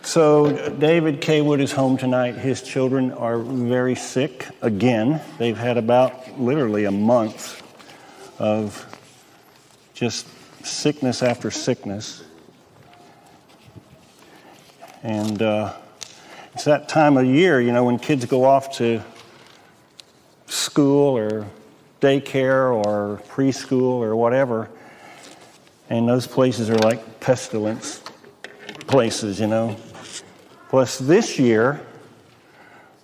So David K. Wood is home tonight. His children are very sick again. They've had about literally a month of just sickness after sickness. And it's that time of year, you know, when kids go off to school or daycare or preschool or whatever, and those places are like pestilence places, you know. Plus this year,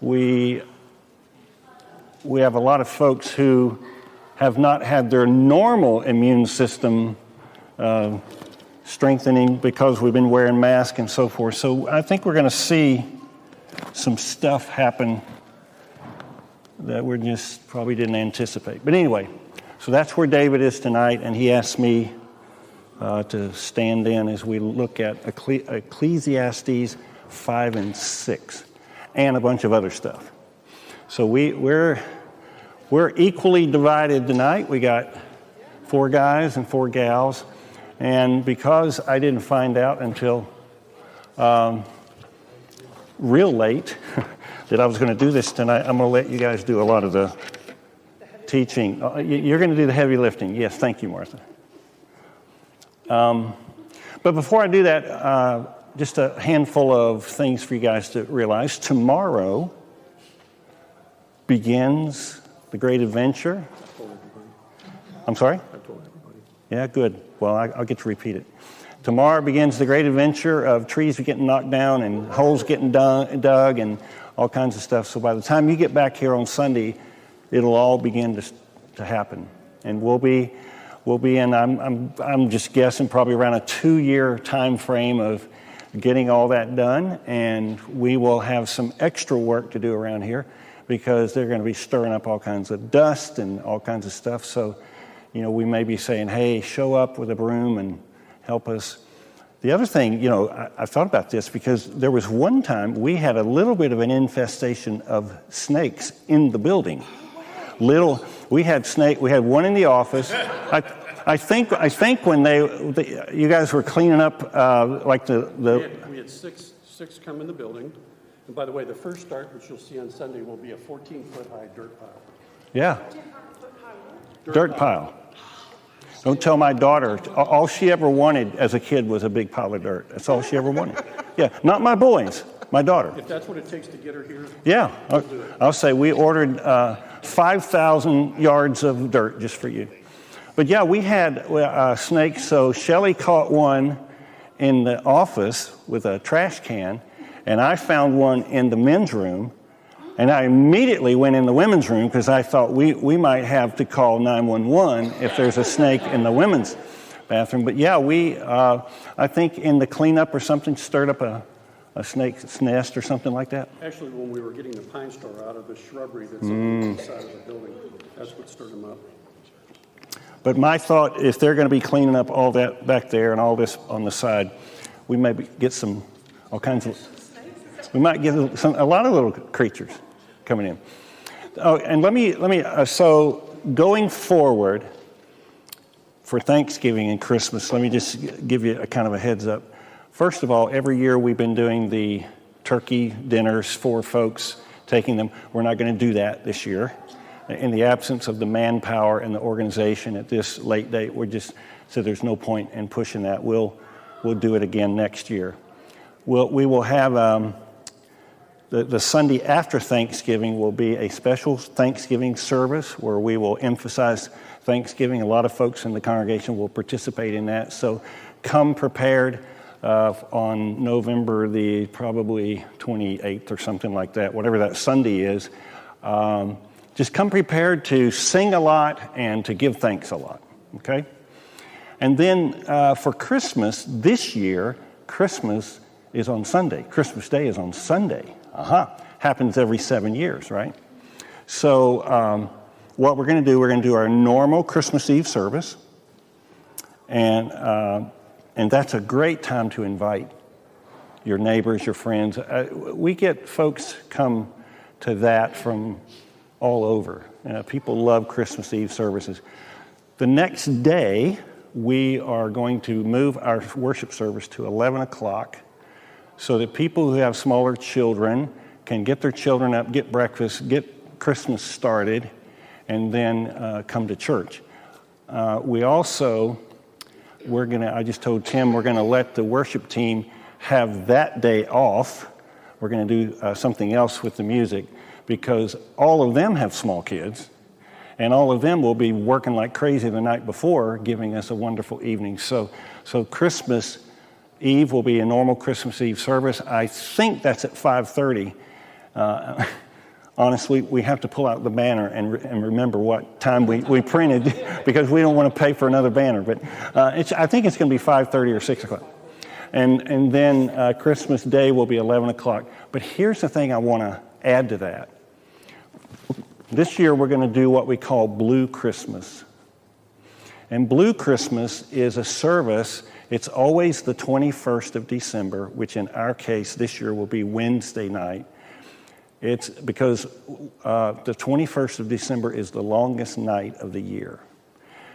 we have a lot of folks who have not had their normal immune system strengthening because we've been wearing masks and so forth. So I think we're going to see some stuff happen that we just probably didn't anticipate. But anyway, so that's where David is tonight, and he asked me to stand in as we look at Ecclesiastes 5 and 6, and a bunch of other stuff. So we're equally divided tonight. We got 4 guys and 4 gals, and because I didn't find out until real late that I was going to do this tonight, I'm going to let you guys do a lot of the teaching. You're going to do the heavy lifting. Yes, thank you, Martha. But before I do that, just a handful of things for you guys to realize. Tomorrow begins the great adventure. I told everybody. I'm sorry? I told everybody. Yeah, good. Well, I'll get to repeat it. Tomorrow begins the great adventure of trees getting knocked down and holes getting dug and all kinds of stuff. So by the time you get back here on Sunday, it'll all begin to happen. And we'll be in, I'm just guessing, probably around a 2-year time frame of getting all that done, and we will have some extra work to do around here because they're going to be stirring up all kinds of dust and all kinds of stuff. So, you know, we may be saying, hey, show up with a broom and help us. The other thing, you know, I thought about this because there was one time we had a little bit of an infestation of snakes in the building. We had one in the office. I think when you guys were cleaning up like we had six come in the building, and by the way, the first start, which you'll see on Sunday, will be a 14-foot high dirt pile. Yeah, dirt pile. Don't tell my daughter. All she ever wanted as a kid was a big pile of dirt. That's all she ever wanted. Yeah, not my boys, my daughter. If that's what it takes to get her here, yeah, I'll say we ordered 5,000 yards of dirt just for you. But yeah, we had snakes. So Shelley caught one in the office with a trash can, and I found one in the men's room. And I immediately went in the women's room because I thought we might have to call 911 if there's a snake in the women's bathroom. But yeah, I think in the cleanup or something, stirred up a snake's nest or something like that. Actually, when we were getting the pine star out of the shrubbery that's on the side of the building, that's what stirred them up. But my thought, if they're going to be cleaning up all that back there and all this on the side, we may get all kinds of. We might get a lot of little creatures coming in. Oh, and let me. So going forward for Thanksgiving and Christmas, let me just give you a kind of a heads up. First of all, every year we've been doing the turkey dinners for folks, taking them. We're not going to do that this year. In the absence of the manpower and the organization at this late date, we just said there's no point in pushing that. We'll do it again next year. We will have the Sunday after Thanksgiving will be a special Thanksgiving service where we will emphasize Thanksgiving. A lot of folks in the congregation will participate in that. So come prepared on November the probably 28th or something like that, whatever that Sunday is. Just come prepared to sing a lot and to give thanks a lot, okay? And then for Christmas, this year, Christmas is on Sunday. Christmas Day is on Sunday. Happens every 7 years, right? So what we're going to do our normal Christmas Eve service. And that's a great time to invite your neighbors, your friends. We get folks come to that from all over. People love Christmas Eve services. The next day, we are going to move our worship service to 11 o'clock so that people who have smaller children can get their children up, get breakfast, get Christmas started, and then come to church. I just told Tim we're going to let the worship team have that day off. We're going to do something else with the music because all of them have small kids, and all of them will be working like crazy the night before, giving us a wonderful evening. So Christmas Eve will be a normal Christmas Eve service. I think that's at 5:30. Honestly, we have to pull out the banner and remember what time we printed because we don't want to pay for another banner. But I think it's going to be 5:30 or 6 o'clock. And then Christmas Day will be 11 o'clock. But here's the thing I want to add to that. This year we're going to do what we call Blue Christmas. And Blue Christmas is a service. It's always the 21st of December, which in our case this year will be Wednesday night. It's because the 21st of December is the longest night of the year.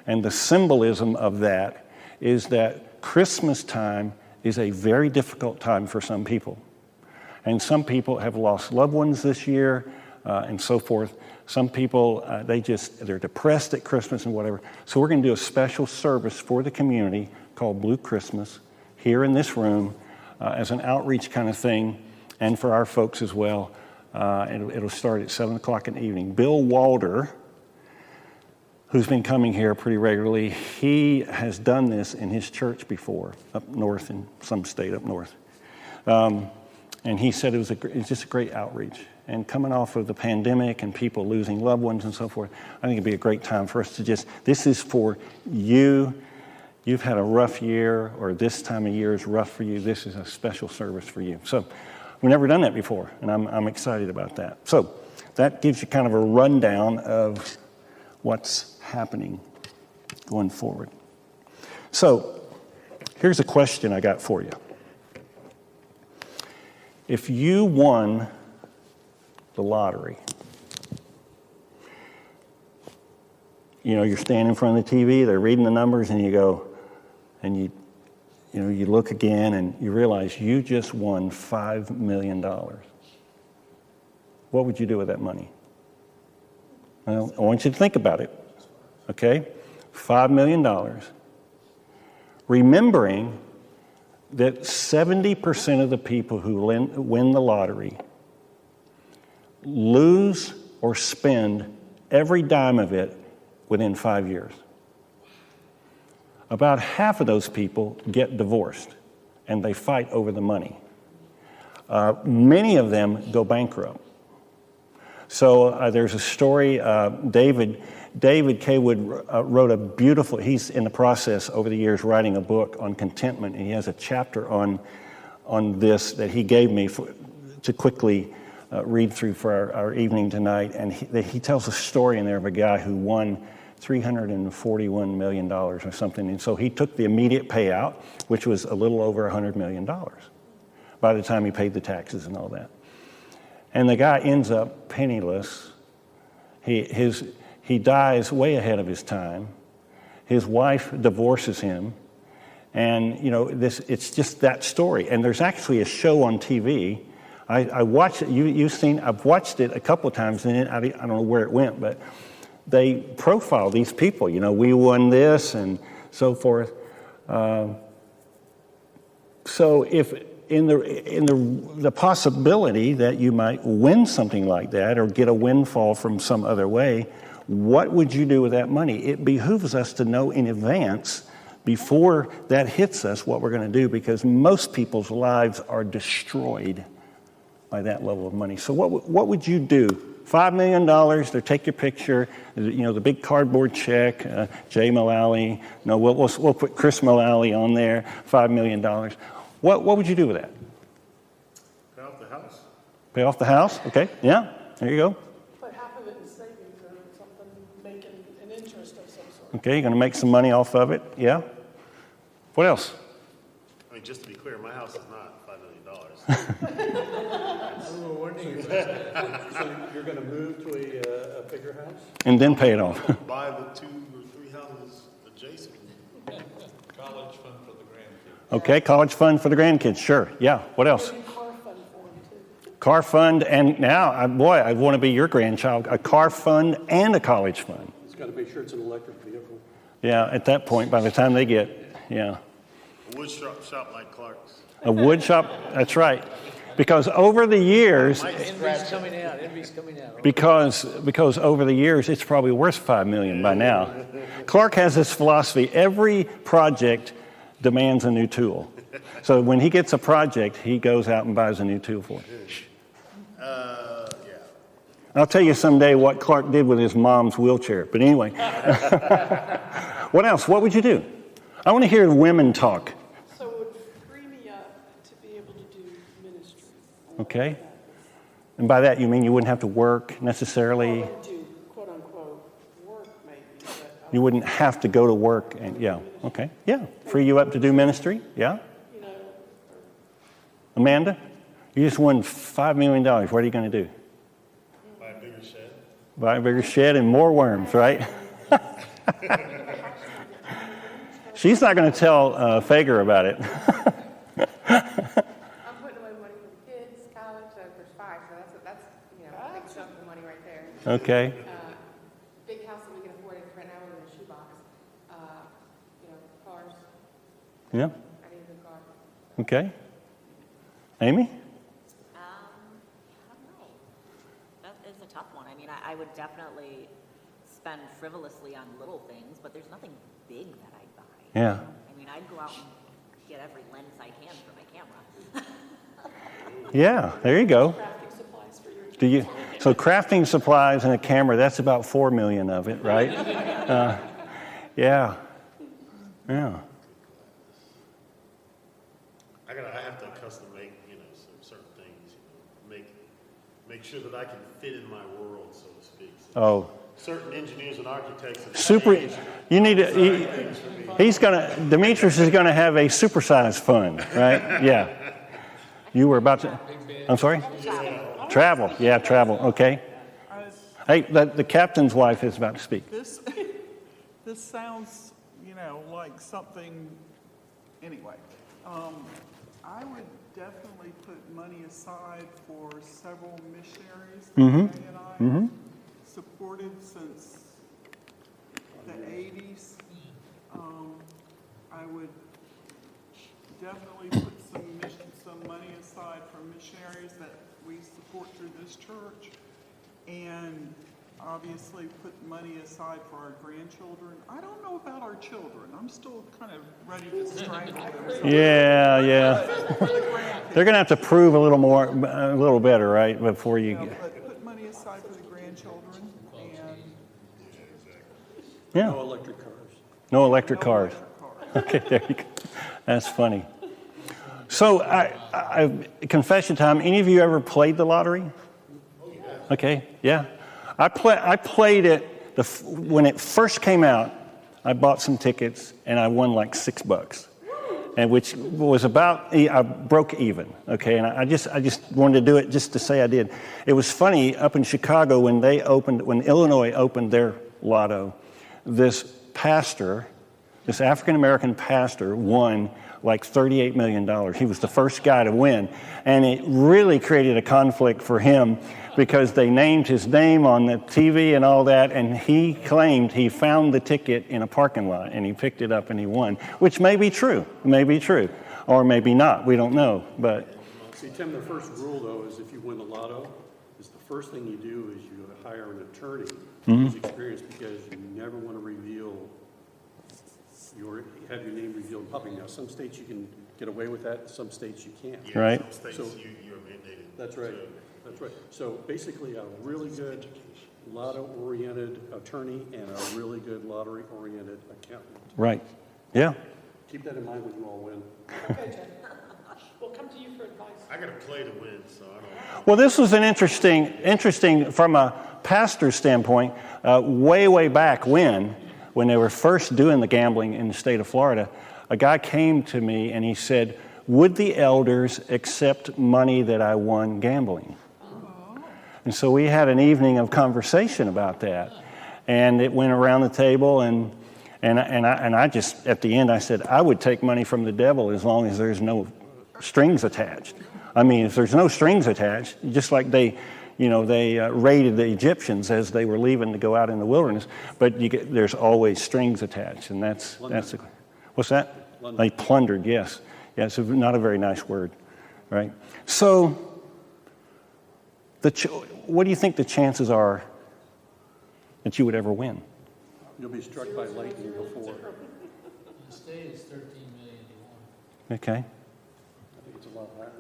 And the symbolism of that is that Christmas time is a very difficult time for some people. And some people have lost loved ones this year and so forth. Some people, they're depressed at Christmas and whatever. So we're going to do a special service for the community called Blue Christmas here in this room as an outreach kind of thing and for our folks as well. It'll start at 7 o'clock in the evening. Bill Walder, who's been coming here pretty regularly, he has done this in his church before, up north in some state up north. And he said it was just a great outreach. And coming off of the pandemic and people losing loved ones and so forth, I think it'd be a great time for us to this is for you. You've had a rough year, or this time of year is rough for you. This is a special service for you. So we've never done that before, and I'm excited about that. So that gives you kind of a rundown of what's happening going forward. So here's a question I got for you. If you won the lottery, you're standing in front of the TV, they're reading the numbers, and you go, and you look again, and you realize you just won $5 million. What would you do with that money? Well, I want you to think about it, okay? $5 million. Remembering that 70% of the people who win the lottery lose or spend every dime of it within 5 years. About half of those people get divorced, and they fight over the money. Many of them go bankrupt. So there's a story, David Kaywood wrote a beautiful, he's in the process over the years writing a book on contentment, and he has a chapter on this that he gave me to quickly read through for our evening tonight. And he tells a story in there of a guy who won $341 million or something. And so he took the immediate payout, which was a little over $100 million by the time he paid the taxes and all that. And the guy ends up penniless. He dies way ahead of his time. His wife divorces him. And, it's just that story. And there's actually a show on TV. I watched it. I've watched it a couple of times, and I don't know where it went, but they profile these people. We won this and so forth. So if in the possibility that you might win something like that or get a windfall from some other way, what would you do with that money? It behooves us to know in advance before that hits us what we're going to do, because most people's lives are destroyed by that level of money. So what would you do? $5 million, they take your picture, the big cardboard check, Jay Mullally. No, we'll put Chris Mullally on there, $5 million. What would you do with that? Pay off the house. Pay off the house? Okay, yeah, there you go. Put half of it in savings or something, making an interest of some sort. Okay, you're going to make some money off of it, yeah. What else? I mean, just to be clear, my house is not $5 million. So you're going to move to a bigger house? And then pay it off. Buy the 2 or 3 houses adjacent. College fund for the grandkids. Okay, college fund for the grandkids, sure. Yeah, what else? Maybe car fund for them too. Car fund, and now, I want to be your grandchild, a car fund and a college fund. It's got to make sure it's an electric vehicle. Yeah, at that point, by the time they get, yeah. A wood shop like Clark's. A wood shop, that's right. Because over the years, Envy's coming out. Envy's coming out. because over the years, it's probably worth $5 million by now. Clark has this philosophy: every project demands a new tool. So when he gets a project, he goes out and buys a new tool for it. Yeah. I'll tell you someday what Clark did with his mom's wheelchair. But anyway, what else? What would you do? I want to hear women talk. So it would free me up to be able to do ministry. Okay. And by that, you mean you wouldn't have to work necessarily? I would do quote unquote work maybe, but You wouldn't have to go to work and, yeah, okay. Yeah, free you up to do ministry, yeah. you know, Amanda, you just won $5 million. What are you going to do? Buy a bigger shed. Buy a bigger shed and more worms, right? She's not going to tell Fager about it. I'm putting away money for the kids, college, there's 5, so that's a big chunk of money right there. Okay, Big house that we can afford it right now, we're in a shoebox. Cars, yeah, I need a new car. okay. Amy? I don't know. That is a tough one. I mean, I would definitely spend frivolously on little things, but there's nothing big that I'd buy. Yeah. I mean, I'd go out and get every lens I can for my camera. Yeah, there you go. crafting supplies for your Do you? So crafting supplies and a camera, that's about $4 million of it, right? Yeah. Yeah. I have to custom make, certain things, make sure that I can fit in my world, so to speak. So Oh, certain engineers and architects have super. changed You need to. things for me. He's gonna. Demetrius is gonna have a supersized fund, right? Yeah. You were about to. I'm sorry. Travel. Yeah, travel. Okay. Hey, the captain's wife is about to speak. This sounds, like something, anyway. I would definitely put money aside for several missionaries that Ray and I supported since the 80s. I would definitely put some money aside for missionaries that we support through this church, and obviously put money aside for our grandchildren. I don't know about our children. I'm still kind of ready to strangle them. Yeah, yeah. For the grandkids. They're gonna have to prove a little better, right, before you. But put money aside for the grandchildren and Yeah. No electric cars. No electric cars. Okay, there you go. That's funny. So, confession time. Any of you ever played the lottery? Okay, yeah. I played it when it first came out. I bought some tickets and I won like $6, and which was about, I broke even. Okay, and I just wanted to do it just to say I did. It was funny up in Chicago when Illinois opened their lotto. This African American pastor won like $38 million. He was the first guy to win. And it really created a conflict for him because they named his name on the TV and all that, and he claimed he found the ticket in a parking lot, and he picked it up and he won, which may be true, or maybe not. We don't know, but... See, Tim, the first rule, though, is if you win the lotto, is the first thing you do is you hire an attorney who's experienced, because you never want to have your name revealed in public. Now, some states you can get away with that, some states you can't. Yeah, Right. Some states So- you're mandated. That's right. That's right. So basically, a really good lotto-oriented attorney and a really good lottery-oriented accountant. Right. Yeah. Keep that in mind when you all win. Okay, Jen. We'll come to you for advice. I got to play to win, so I don't. Well, this was an interesting from a pastor's standpoint, way back when they were first doing the gambling in the state of Florida, a guy came to me and he said, "Would the elders accept money that I won gambling?" And so we had an evening of conversation about that. And it went around the table, and And I just, at the end, I said, I would take money from the devil as long as there's no strings attached. I mean, if there's no strings attached, just like they raided the Egyptians as they were leaving to go out in the wilderness, but there's always strings attached, and that's what's that? Plundered. They plundered, yes. Yeah, it's not a very nice word, right? So, what do you think the chances are that you would ever win? You'll be struck by lightning before. The state is 13 million to 1. Okay. I think it's a lot higher.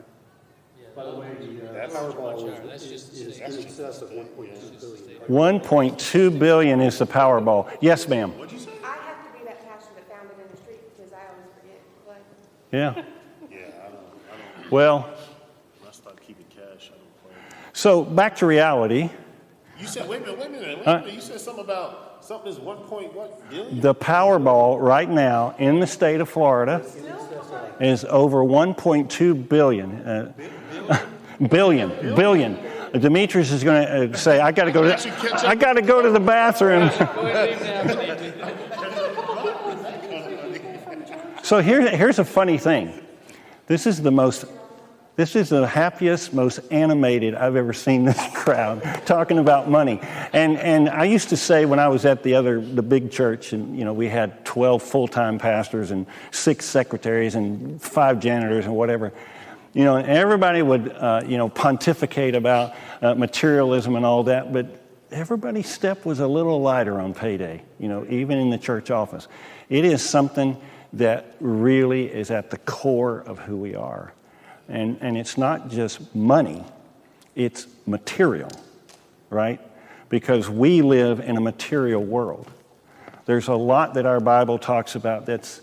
Yeah, By the way, the That's Powerball much higher. That's just the is state. in excess of 1.2 billion. 1.2 billion is the Powerball. Yes, ma'am. What'd you say? I have to be that passionate that found it in the street because I always forget what. Yeah. Yeah, I don't. Well, When I start keeping cash, I don't play. so back to reality. You said, wait a minute. You said something about something is 1 billion? The Powerball right now in the state of Florida is over 1.2 billion. Billion. Demetrius is going to say, I got to go to the bathroom. Go ahead and leave now. So here's a funny thing. This is the happiest, most animated I've ever seen this crowd talking about money. And I used to say when I was at the big church, and we had 12 full-time pastors and 6 secretaries and 5 janitors and whatever. And everybody would pontificate about materialism and all that, but everybody's step was a little lighter on payday, even in the church office. It is something that really is at the core of who we are. And it's not just money, it's material, right? Because we live in a material world. There's a lot that our Bible talks about that's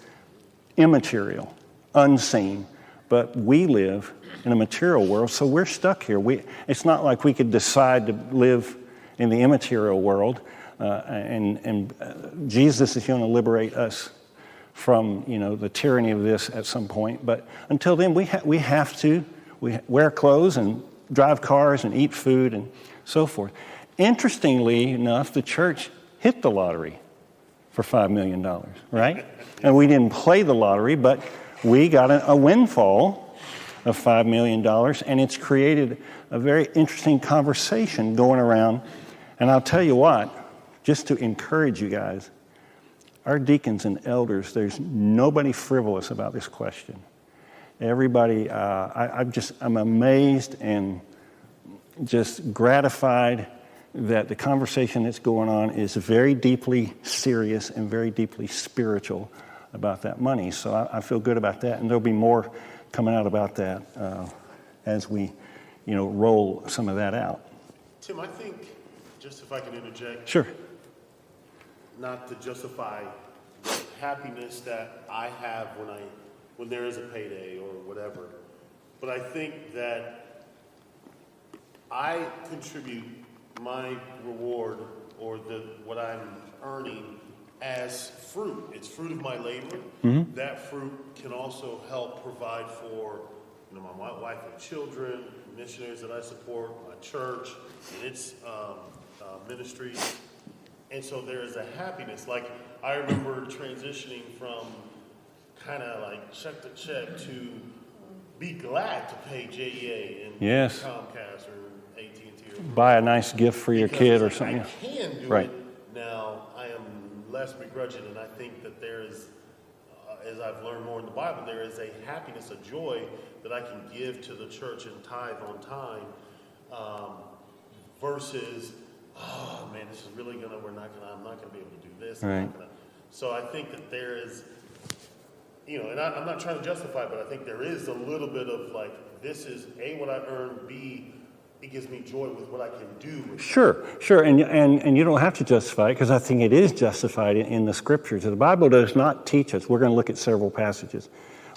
immaterial, unseen, but we live in a material world, so we're stuck here. It's not like we could decide to live in the immaterial world, and Jesus is going to liberate us from the tyranny of this at some point. But until then, we have to wear clothes and drive cars and eat food and so forth. Interestingly enough, the church hit the lottery for $5 million, right? And we didn't play the lottery, but we got a windfall of $5 million, and it's created a very interesting conversation going around. And I'll tell you what, just to encourage you guys, our deacons and elders, there's nobody frivolous about this question. Everybody, I'm amazed and just gratified that the conversation that's going on is very deeply serious and very deeply spiritual about that money. So I feel good about that, and there'll be more coming out about that as we, roll some of that out. Tim, I think, just if I can interject. Sure. Not to justify the happiness that I have when there is a payday or whatever, but I think that I contribute my reward or what I'm earning as fruit. It's fruit of my labor. Mm-hmm. That fruit can also help provide for my wife and children, missionaries that I support, my church and its ministry. And so there is a happiness. Like, I remember transitioning from kind of like check to check to be glad to pay JEA and yes. Comcast or AT&T. Or buy a nice gift for your kid or something. I can do right. it now. I am less begrudging, and I think that there is, as I've learned more in the Bible, there is a happiness, a joy that I can give to the church and tithe on time, versus, oh man, this is really I'm not gonna be able to do this. Right. So I think that there is, and I'm not trying to justify, but I think there is a little bit of like, this is A, what I earn, B, it gives me joy with what I can do. With Sure, and you don't have to justify it, because I think it is justified in the scriptures. The Bible does not teach us. We're going to look at several passages.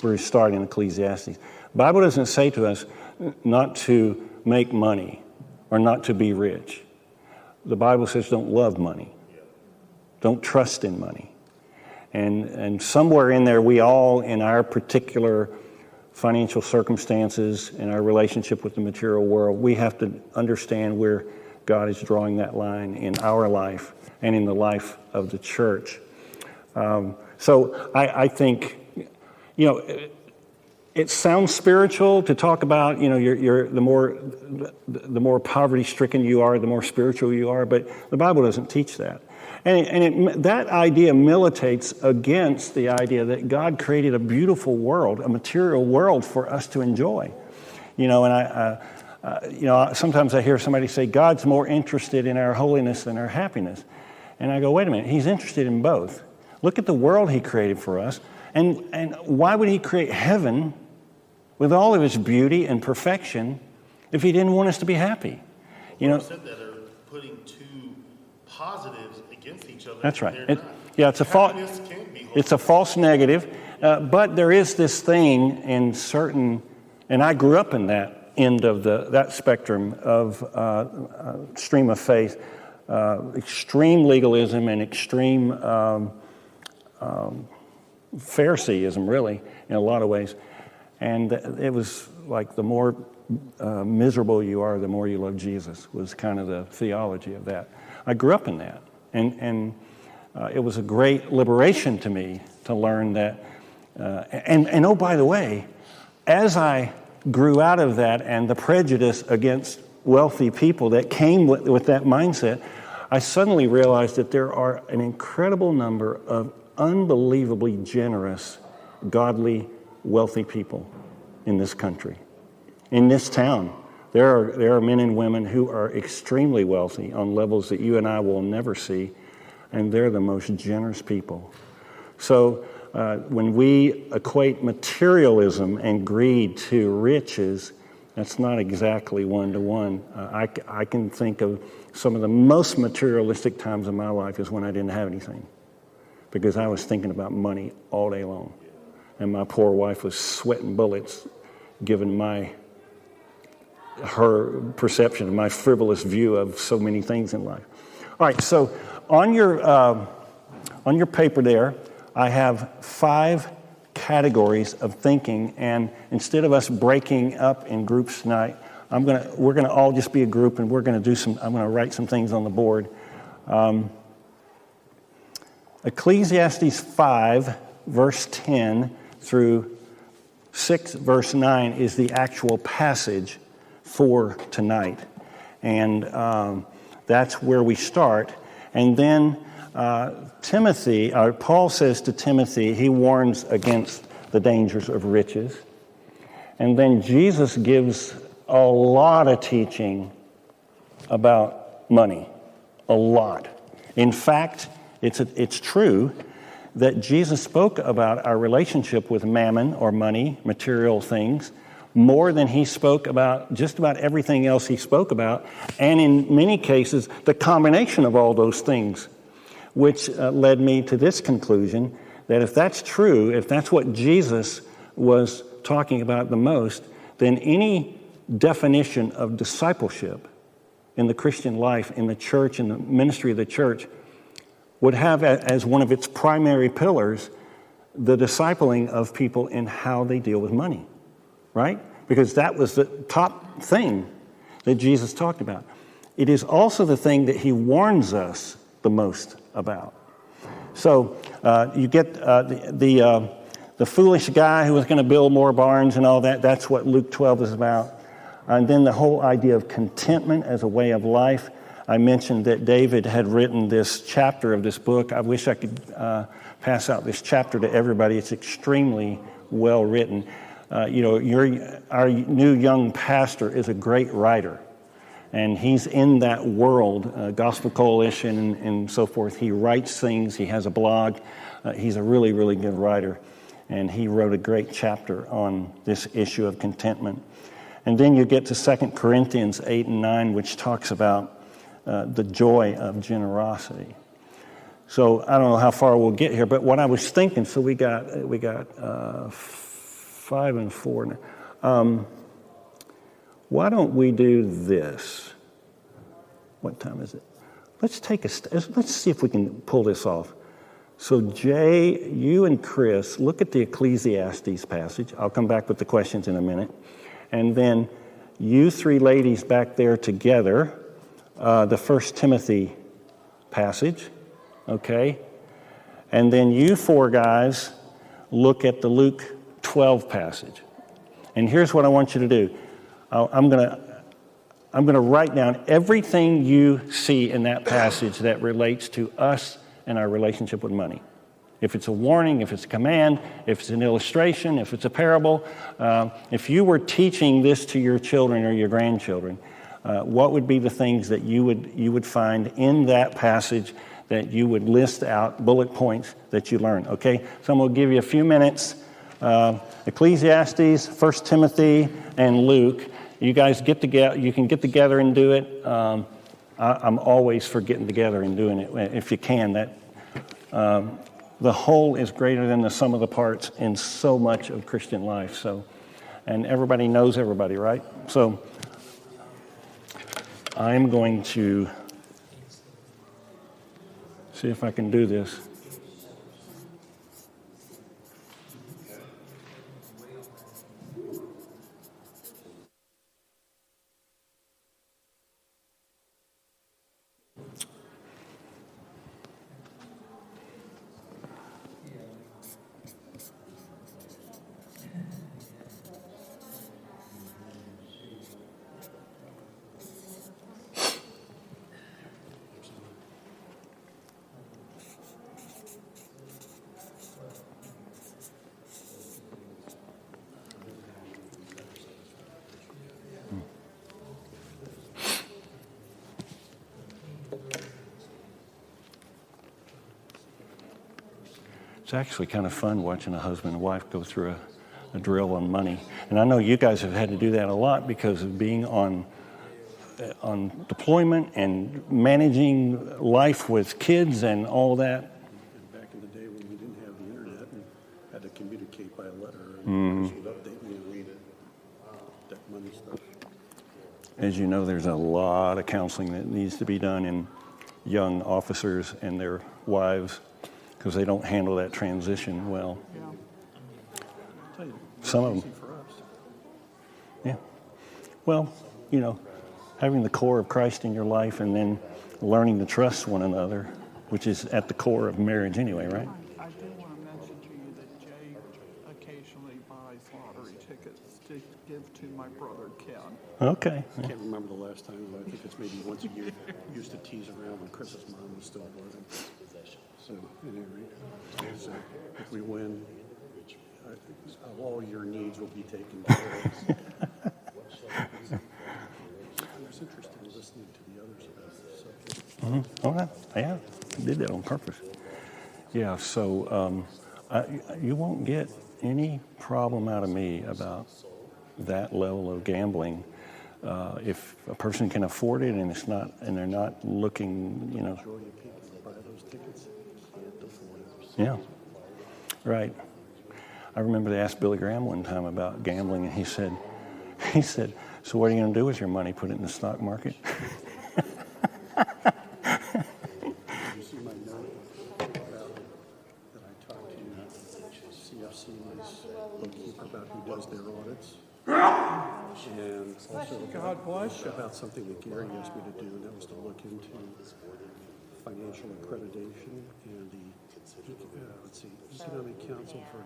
We're starting in Ecclesiastes. The Bible doesn't say to us not to make money or not to be rich. The Bible says don't love money. Don't trust in money. And somewhere in there, we all, in our particular financial circumstances, in our relationship with the material world, we have to understand where God is drawing that line in our life and in the life of the church. So I think, it sounds spiritual to talk about, you're the more poverty-stricken you are, the more spiritual you are, but the Bible doesn't teach that. And that idea militates against the idea that God created a beautiful world, a material world for us to enjoy. Sometimes I hear somebody say, God's more interested in our holiness than our happiness. And I go, wait a minute, he's interested in both. Look at the world he created for us. And why would he create heaven with all of its beauty and perfection if he didn't want us to be happy? Said that are putting two positives against each other. That's right. Happiness can't be it's a false negative. But there is this thing in certain, and I grew up in that end of that spectrum of stream of faith, extreme legalism and extreme Phariseeism, really, in a lot of ways. And it was like the more miserable you are, the more you love Jesus, was kind of the theology of that. I grew up in that. And it was a great liberation to me to learn that. And oh, by the way, as I grew out of that and the prejudice against wealthy people that came with that mindset, I suddenly realized that there are an incredible number of unbelievably generous, godly, wealthy people in this country. In this town, there are men and women who are extremely wealthy on levels that you and I will never see, and they're the most generous people. So when we equate materialism and greed to riches, that's not exactly one-to-one. I can think of some of the most materialistic times of my life is when I didn't have anything, because I was thinking about money all day long. And my poor wife was sweating bullets given her perception of my frivolous view of so many things in life. All right, so on your paper there, I have 5 categories of thinking, and instead of us breaking up in groups tonight, we're gonna all just be a group, and I'm gonna write some things on the board. Ecclesiastes 5, verse 10 through 6, verse 9 is the actual passage for tonight. And that's where we start. And then Paul says to Timothy, he warns against the dangers of riches. And then Jesus gives a lot of teaching about money, a lot. In fact, it's true that Jesus spoke about our relationship with mammon or money, material things, more than he spoke about just about everything else he spoke about, and in many cases, the combination of all those things, which led me to this conclusion, that if that's true, if that's what Jesus was talking about the most, then any definition of discipleship in the Christian life, in the church, in the ministry of the church, would have as one of its primary pillars the discipling of people in how they deal with money, right? Because that was the top thing that Jesus talked about. It is also the thing that he warns us the most about. So you get the foolish guy who was going to build more barns and all that. That's what Luke 12 is about. And then the whole idea of contentment as a way of life. I mentioned that David had written this chapter of this book. I wish I could pass out this chapter to everybody. It's extremely well written. Our new young pastor is a great writer, and he's in that world, Gospel Coalition and so forth. He writes things. He has a blog. He's a really, really good writer, and he wrote a great chapter on this issue of contentment. And then you get to 2 Corinthians 8 and 9, which talks about the joy of generosity. So I don't know how far we'll get here, but what I was thinking, so we got 5 and 4 now. Why don't we do this? What time is it? Let's see if we can pull this off. So Jay, you and Chris, look at the Ecclesiastes passage. I'll come back with the questions in a minute. And then you 3 ladies back there together, the 1 Timothy passage, okay? And then you four guys look at the Luke 12 passage. And here's what I want you to do. I'm going to write down everything you see in that passage that relates to us and our relationship with money. If it's a warning, if it's a command, if it's an illustration, if it's a parable, if you were teaching this to your children or your grandchildren, what would be the things that you would find in that passage that you would list out, bullet points that you learned? Okay, so I'm going to give you a few minutes. Ecclesiastes, 1 Timothy, and Luke. You guys get together. You can get together and do it. I'm always for getting together and doing it if you can. The whole is greater than the sum of the parts in so much of Christian life. So, and everybody knows everybody, right? So, I'm going to see if I can do this. It's actually kind of fun watching a husband and wife go through a drill on money. And I know you guys have had to do that a lot because of being on deployment and managing life with kids and all that. And back in the day when we didn't have the internet and had to communicate by letter, and would update me and read it, that money stuff. As you know, there's a lot of counseling that needs to be done in young officers and their wives because they don't handle that transition well. Yeah. I'll tell you, Some of easy them. for us. Yeah. Well, you know, having the core of Christ in your life and then learning to trust one another, which is at the core of marriage anyway, right? I do want to mention to you that Jay occasionally buys lottery tickets to give to my brother Ken. Okay. I can't remember the last time, but I think it's maybe once a year. We used to tease around when Chris's mom was still living. So, at any rate, so if we win, all your needs will be taken care of. It was interesting listening to the others about this subject. Mm-hmm. All right. Yeah, I did that on purpose. Yeah, so you won't get any problem out of me about that level of gambling if a person can afford it and they're not looking, you know. Majority of people that buy those tickets can't afford it. Yeah, right. I remember they asked Billy Graham one time about gambling, and he said, "So what are you going to do with your money? Put it in the stock market?" Did you see my note about that I talked to CFC, my bookkeeper, about who does their audits? And also God bless you. about something that Gary asked me to do, and that was to look into financial accreditation and the, Economic Council for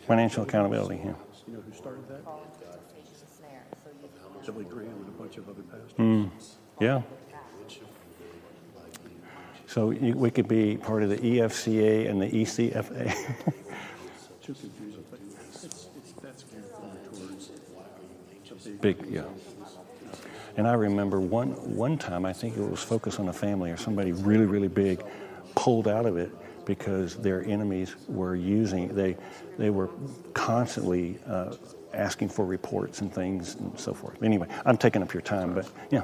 Financial accountability. Yeah. You know who started that? Billy Graham and a bunch of other pastors. Yeah. So we could be part of the EFCA and the ECFA. Too confusing, but that's geared towards a Big, yeah. And I remember one time, I think it was Focus on the Family or somebody really, really big pulled out of it because their enemies were they were constantly asking for reports and things and so forth. Anyway, I'm taking up your time, but yeah.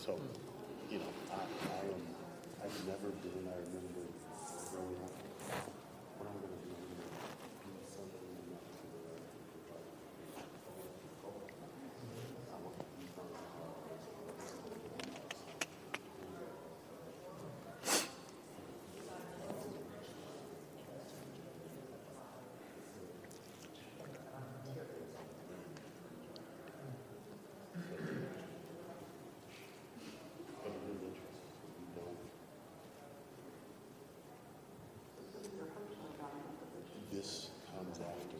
So, you know, I've never been, I remember growing up, what I'm going to do, I'm going to do something I'm not going to I want to be this comes after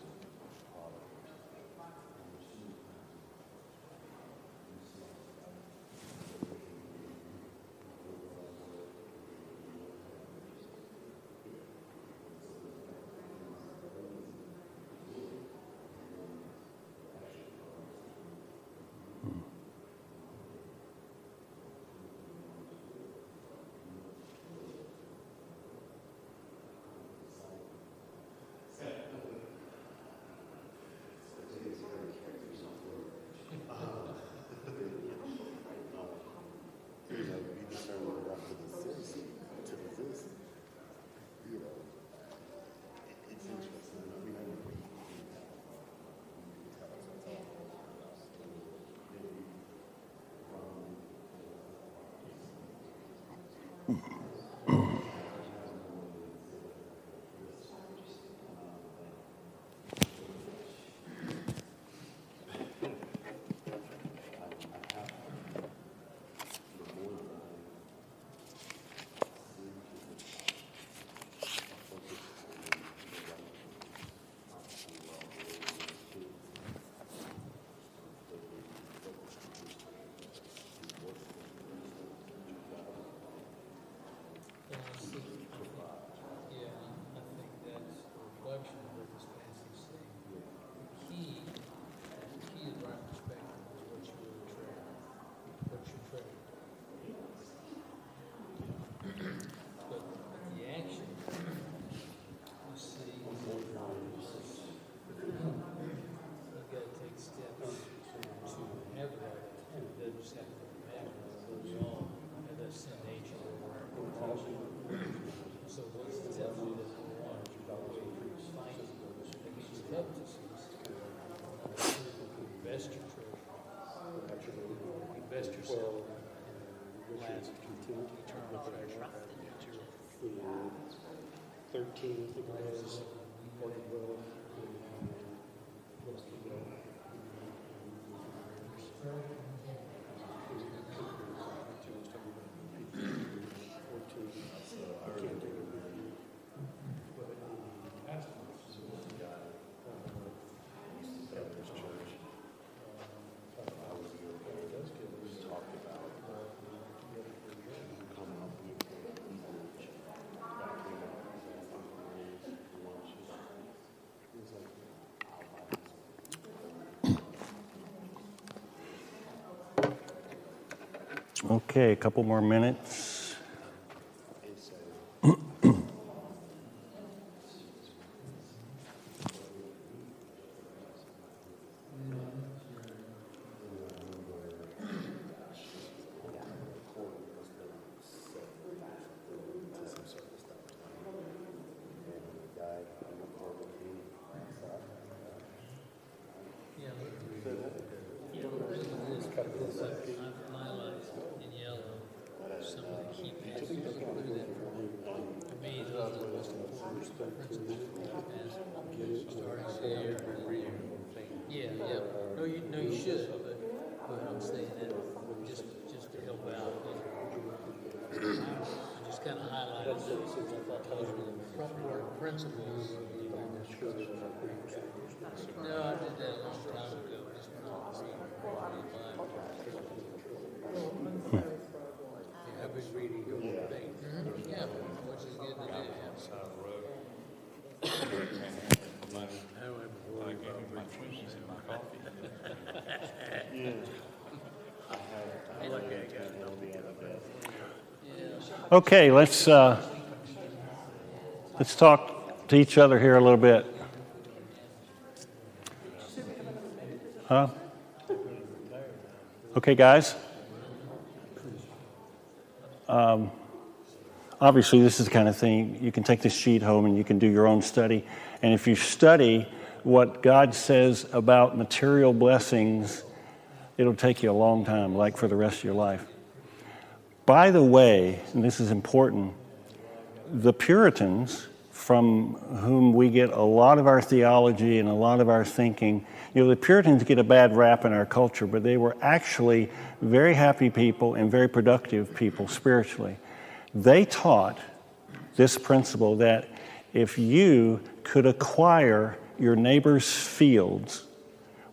be discerning enough to resist, you know, it's interesting. I mean, Yeah, I think that's a reflection of what this passage is saying. The key to the right perspective is what you really treasure, what you treasure. But the action, you see, you've got to take steps to have the right attitude. It doesn't just have to happen, it goes on, and that's sin nature. So what's the tells you that number one, fight against covetousness, invest your treasure, invest yourself in lasting, eternal treasure, material. 13, I think it was, part of the, Okay, a couple more minutes. I've highlighted in yellow some of the key passages. To me, those are the most important principles of the passage. Starting there. Yeah. No, you should, but I'm saying that just to help out. I just kind of highlighted those since I thought those were the important principles. No, I did that a long time ago. Just when I was reading the Bible. I've been reading the whole thing. Yeah, which is good to do. I don't have to worry about my tweezers in my coffee. I like that guy. Okay, let's talk to each other here a little bit. Huh? Okay, guys. obviously this is the kind of thing, you can take this sheet home and you can do your own study. And if you study what God says about material blessings, it'll take you a long time, like for the rest of your life. By the way, and this is important, the Puritans, from whom we get a lot of our theology and a lot of our thinking, the Puritans get a bad rap in our culture, but they were actually very happy people and very productive people spiritually. They taught this principle that if you could acquire your neighbor's fields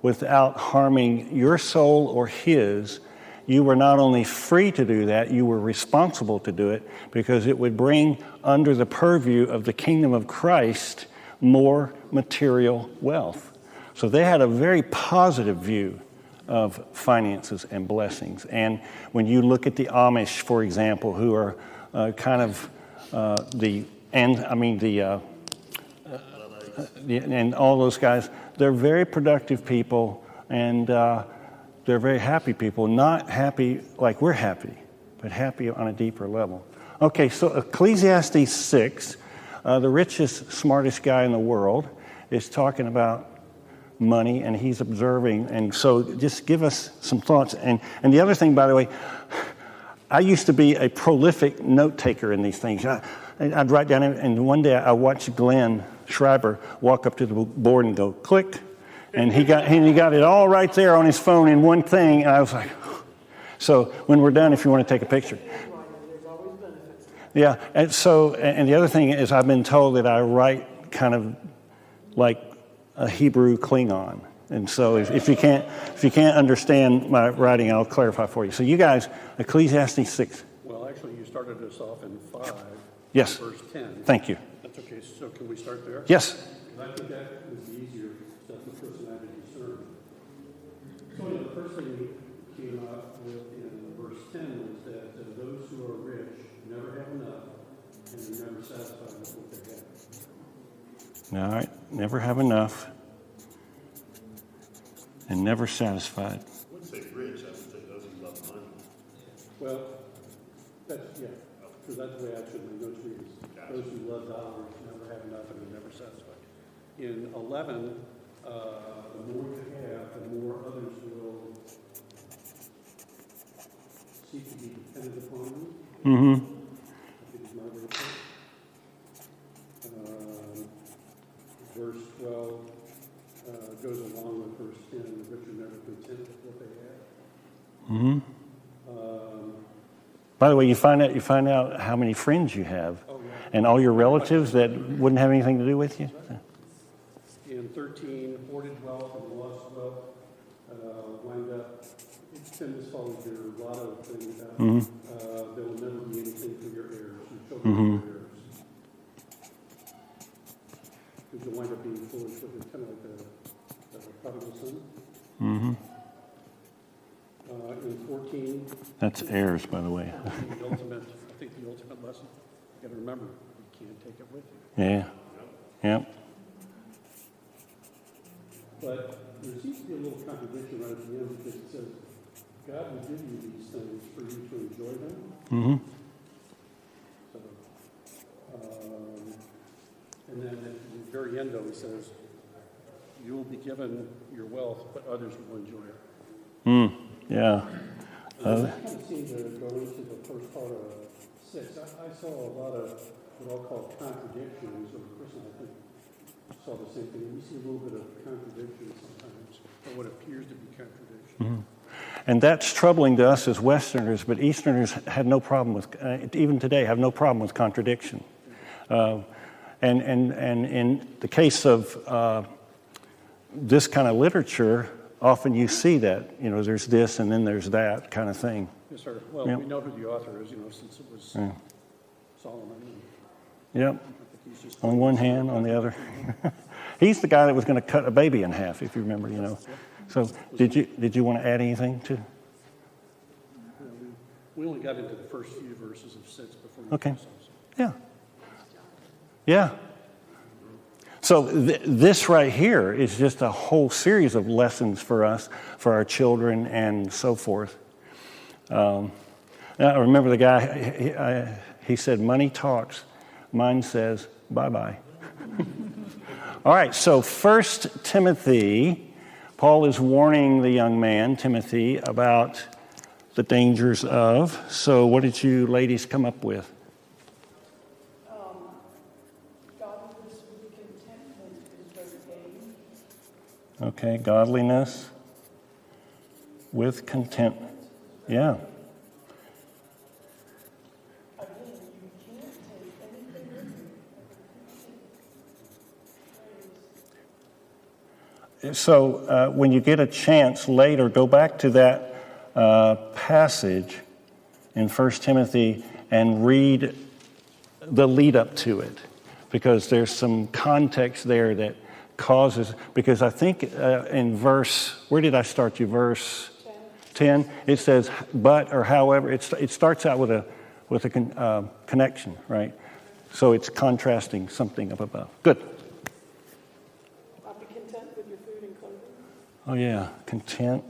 without harming your soul or his, you were not only free to do that, you were responsible to do it, because it would bring under the purview of the kingdom of Christ more material wealth. So they had a very positive view of finances and blessings. And when you look at the Amish, for example, who are and all those guys, they're very productive people, and they're very happy people. Not happy like we're happy, but happy on a deeper level. Okay, so Ecclesiastes 6, the richest, smartest guy in the world, is talking about money, and he's observing. And so just give us some thoughts. And the other thing, by the way, I used to be a prolific note taker in these things. I'd write down, and one day I watched Glenn Schreiber walk up to the board and go click, and he got it all right there on his phone in one thing, and I was like, so when we're done, if you want to take a picture. Yeah, and so, and the other thing is I've been told that I write kind of like a Hebrew Klingon. And so if you can't understand my writing, I'll clarify for you. So you guys, Ecclesiastes 6. Well, actually, you started us off in 5, yes. verse 10. Thank you. That's okay. So can we start there? Yes. I think that is the easier stuff the person had to discern. So the first thing we came up with in verse 10 was that those who are rich never have enough and are never satisfied with what they have. All right. Never have enough and never satisfied. I would say rich, I would say those who love money. Well, that's, because that's the way I should my notes read. Those who love dollars never have enough and are never satisfied. In 11, the more you have, the more others will seek to be dependent upon you. Mm-hmm. I think is my way of saying it. Verse 12 goes along with verse 10. The rich are never content with what they have. Mm-hmm. By the way, you find out how many friends you have, and all your relatives that wouldn't have anything to do with you. In 13, hoarded wealth and lost wealth wind up. Tim just followed your lotto thing about there will never be anything for your heirs. Your children are your heirs. Because you'll wind up being foolish with it, kind of like the prodigal son. Mm-hmm. In 14, That's heirs, by the way. I think the ultimate lesson, you got to remember, you can't take it with you. Yeah. Yep. But there seems to be a little contradiction right at the end, because it says, God will give you these things for you to enjoy them. Mm-hmm. So, and then at the very end, though, he says, you will be given your wealth, but others will enjoy it. Yeah. That kind of seemed to go into the first part of 6. I saw a lot of what I'll call contradictions, or Chris and I think saw the same thing. We see a little bit of contradiction sometimes, or what appears to be contradiction. Mm-hmm. And that's troubling to us as Westerners, but Easterners have no problem with, even today, have no problem with contradiction. And in the case of this kind of literature, often you see that, there's this and then there's that kind of thing. Yes, sir. Well, we know who the author is, since it was Solomon. Yep. On one hand, on the other. He's the guy that was going to cut a baby in half, if you remember, So did you want to add anything to? We only got into the first few verses of 6 before you Okay. Yeah. Yeah. So this right here is just a whole series of lessons for us, for our children, and so forth. I remember the guy, he said, money talks. Mine says, bye-bye. All right, so 1 Timothy, Paul is warning the young man, Timothy, about the dangers of. So what did you ladies come up with? Godliness with contentment is very gain. Okay, godliness with contentment. Yeah. Again, you can't take anything with you. So when you get a chance later, go back to that passage in 1 Timothy and read the lead up to it, because there's some context there that causes, because I think in verse, where did I start you? Verse 10, it says, but or however, it starts out with a connection, right? So it's contrasting something up above. Good. Be content with your food and clothing. Oh yeah, content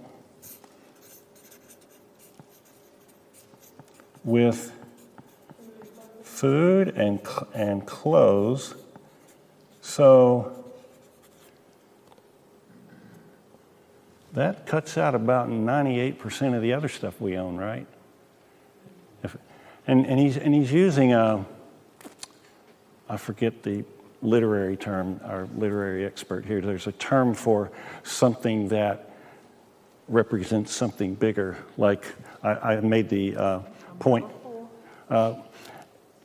with food and clothes. So that cuts out about 98% of the other stuff we own, right? And he's using I forget the literary term, our literary expert here. There's a term for something that represents something bigger. Like I made the point,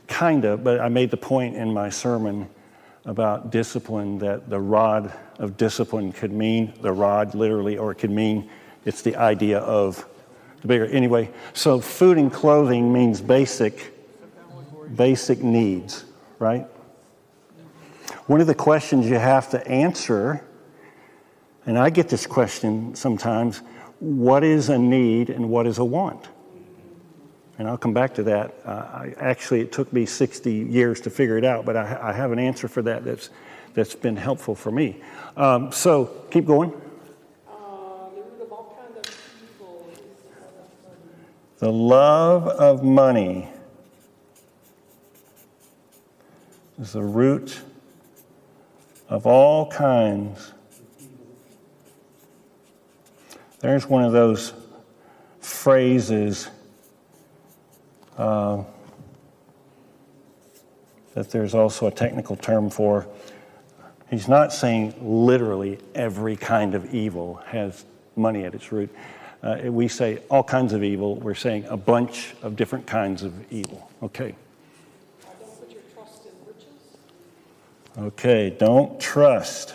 kind of, but I made the point in my sermon about discipline, that the rod of discipline could mean the rod literally, or it could mean it's the idea of the bigger. Anyway, so food and clothing means basic needs, right? One of the questions you have to answer, and I get this question sometimes, what is a need and what is a want? And I'll come back to that. Actually, it took me 60 years to figure it out, but I have an answer for that that's been helpful for me. So keep going. The root of all kind of evil is The love of money is the root of all kinds. There's one of those phrases that there's also a technical term for. He's not saying literally every kind of evil has money at its root. We say all kinds of evil. We're saying a bunch of different kinds of evil. Okay. don't put your trust in riches. Okay, don't trust.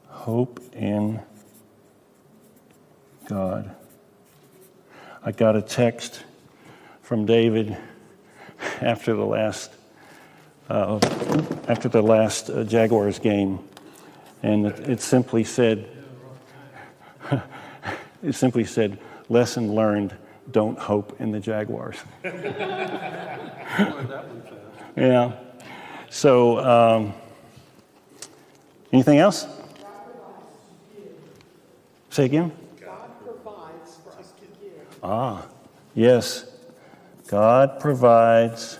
Hope in God. I got a text from David after the last Jaguars game, and it simply said, lesson learned: don't hope in the Jaguars. Yeah. So, anything else? Say again? God provides for us to give. Ah, yes. God provides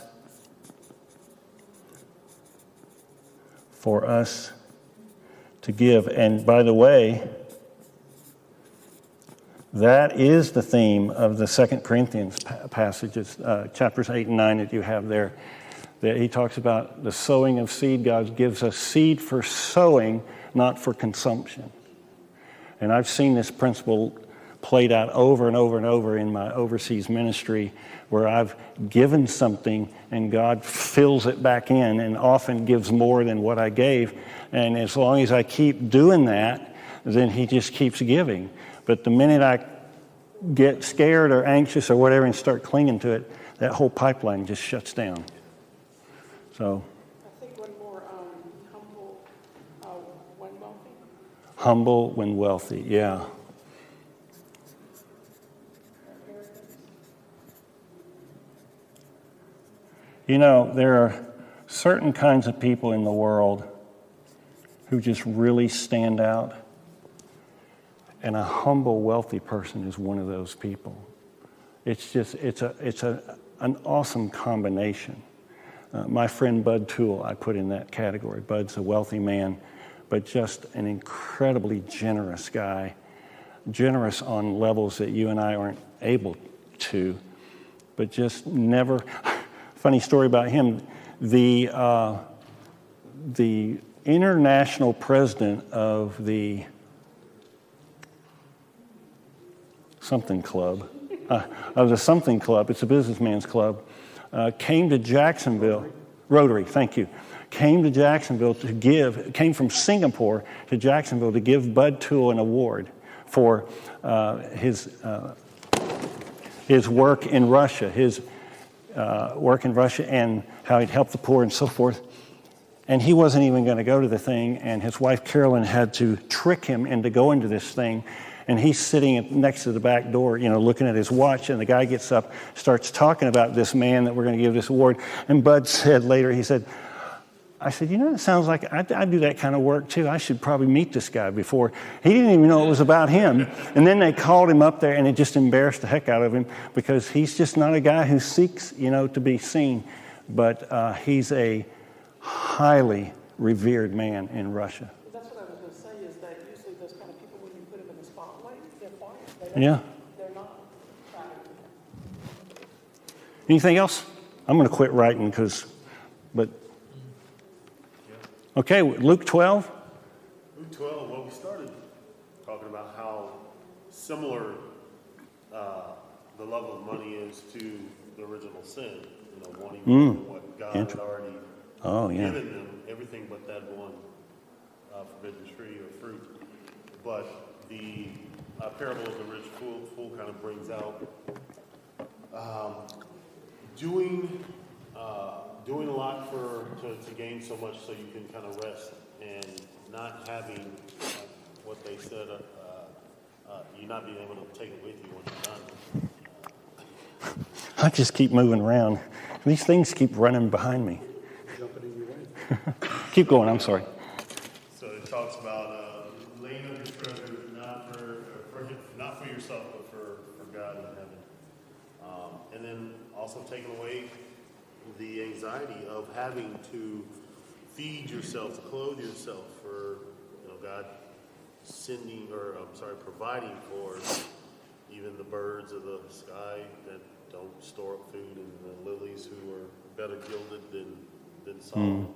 for us to give. And by the way, that is the theme of the 2 Corinthians passages, chapters 8 and 9 that you have there. That he talks about the sowing of seed. God gives us seed for sowing, not for consumption. And I've seen this principle played out over and over and over in my overseas ministry, where I've given something and God fills it back in and often gives more than what I gave. And as long as I keep doing that, then he just keeps giving. But the minute I get scared or anxious or whatever and start clinging to it, that whole pipeline just shuts down. So, I think one more, humble when wealthy. humble when wealthy, yeah. You know, there are certain kinds of people in the world who just really stand out. And a humble, wealthy person is one of those people. It's an awesome combination. My friend Bud Toole, I put in that category. Bud's a wealthy man, but just an incredibly generous guy. Generous on levels that you and I aren't able to, but just never. Funny story about him. The international president of the something club, it's a businessman's club, came to Jacksonville, Rotary, thank you, came to Jacksonville came from Singapore to Jacksonville to give Bud Toole an award for his work in Russia, and how he'd helped the poor and so forth. And he wasn't even going to go to the thing, and his wife Carolyn had to trick him into going to this thing. And he's sitting next to the back door, looking at his watch, and the guy gets up, starts talking about this man that we're going to give this award. And Bud said later, I said, it sounds like I do that kind of work too. I should probably meet this guy before. He didn't even know it was about him. And then they called him up there, and it just embarrassed the heck out of him because he's just not a guy who seeks, to be seen. But he's a highly revered man in Russia. That's what I was going to say, is that usually those kind of people, when you put them in the spotlight, they're quiet. They're not trying. Anything else? I'm going to quit writing okay, Luke 12. Luke 12, well, we started talking about how similar the love of money is to the original sin. Wanting what God had already given them, everything but that one forbidden tree or fruit. But the parable of the rich fool kind of brings out doing a lot to gain so much so you can kind of rest, and not having what they said, you not being able to take it with you when you're done. I just keep moving around. These things keep running behind me. Jumping in your way. Keep going, I'm sorry. So it talks about laying up your treasure not for yourself, but for God in heaven. And then also taking away the anxiety of having to feed yourself, to clothe yourself, for God providing for even the birds of the sky that don't store up food, and the lilies who are better gilded than Solomon.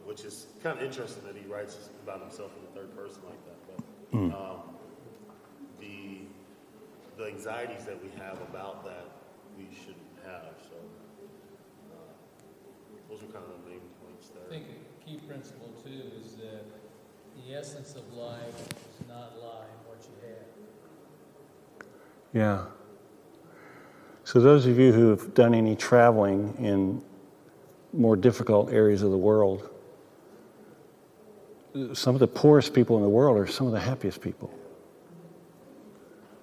Which is kind of interesting that he writes about himself in the third person like that. But the anxieties that we have about that, we shouldn't have. So those are kind of the main points there. I think a key principle too is that the essence of life is not lie in what you have. Yeah. So those of you who have done any traveling in more difficult areas of the world, some of the poorest people in the world are some of the happiest people.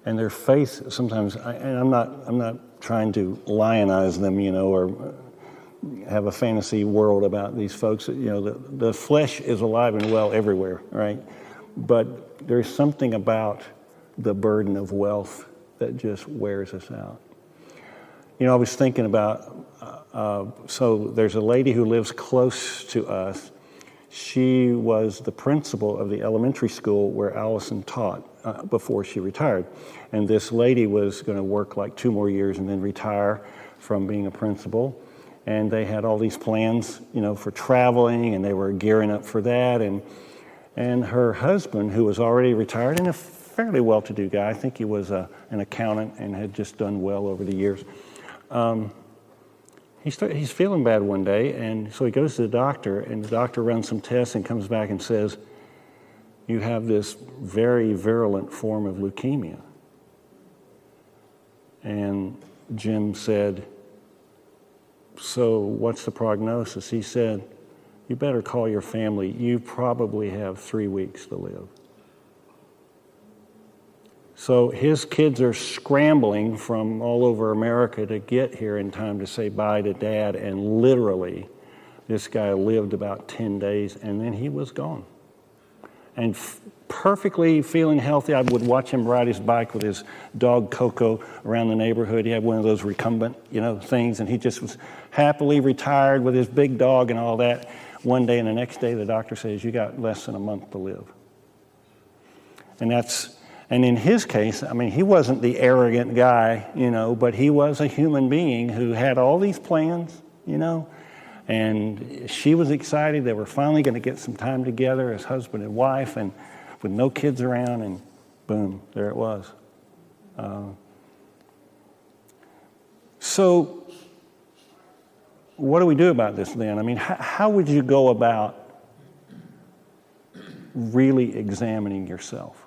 And their faith sometimes, I'm not trying to lionize them, or have a fantasy world about these folks. The flesh is alive and well everywhere, right? But there's something about the burden of wealth that just wears us out. I was thinking about, so there's a lady who lives close to us. She was the principal of the elementary school where Allison taught before she retired. And this lady was going to work like 2 more years and then retire from being a principal. And they had all these plans, for traveling, and they were gearing up for that. And her husband, who was already retired and a fairly well-to-do guy, I think he was an accountant and had just done well over the years, he's feeling bad one day, and so he goes to the doctor, and the doctor runs some tests and comes back and says, you have this very virulent form of leukemia. And Jim said, so what's the prognosis? He said, you better call your family. You probably have 3 weeks to live. So his kids are scrambling from all over America to get here in time to say bye to Dad, and literally This guy lived about 10 days, and then he was gone. And perfectly feeling healthy, I would watch him ride his bike with his dog Coco around the neighborhood. He had one of those recumbent, things, and he just was happily retired with his big dog and all that. One day, and the next day, the doctor says, you got less than a month to live. And in his case, I mean, he wasn't the arrogant guy, but he was a human being who had all these plans, and she was excited. They were finally going to get some time together as husband and wife, and with no kids around, and boom, there it was. So what do we do about this then? I mean, how would you go about really examining yourself?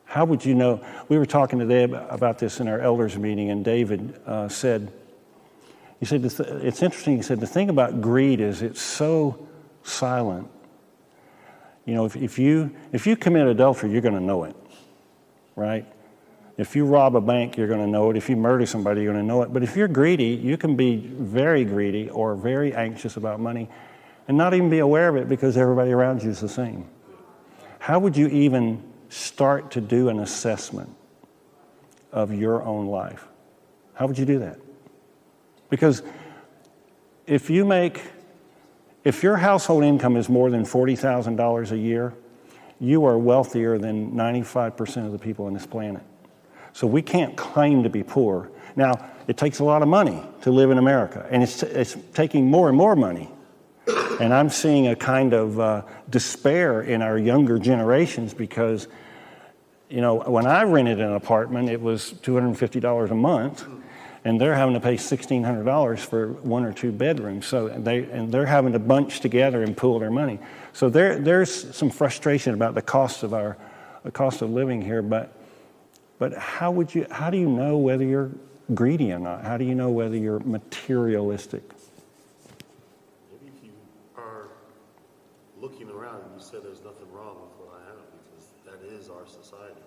How would you know? We were talking today about this in our elders meeting, and David said, it's interesting, he said, the thing about greed is it's so silent. If you commit adultery, you're going to know it, right? If you rob a bank, you're going to know it. If you murder somebody, you're going to know it. But if you're greedy, you can be very greedy or very anxious about money and not even be aware of it because everybody around you is the same. How would you even start to do an assessment of your own life? How would you do that? Because if your household income is more than $40,000 a year, you are wealthier than 95% of the people on this planet. So we can't claim to be poor. Now, it takes a lot of money to live in America, and it's taking more and more money. And I'm seeing a kind of despair in our younger generations because, when I rented an apartment, it was $250 a month. And they're having to pay $1,600 for one or two bedrooms. So they're having to bunch together and pool their money. So there's some frustration about the cost of living here. But how do you know whether you're greedy or not? How do you know whether you're materialistic? Maybe if you are looking around and you said there's nothing wrong with what I have, because that is our society.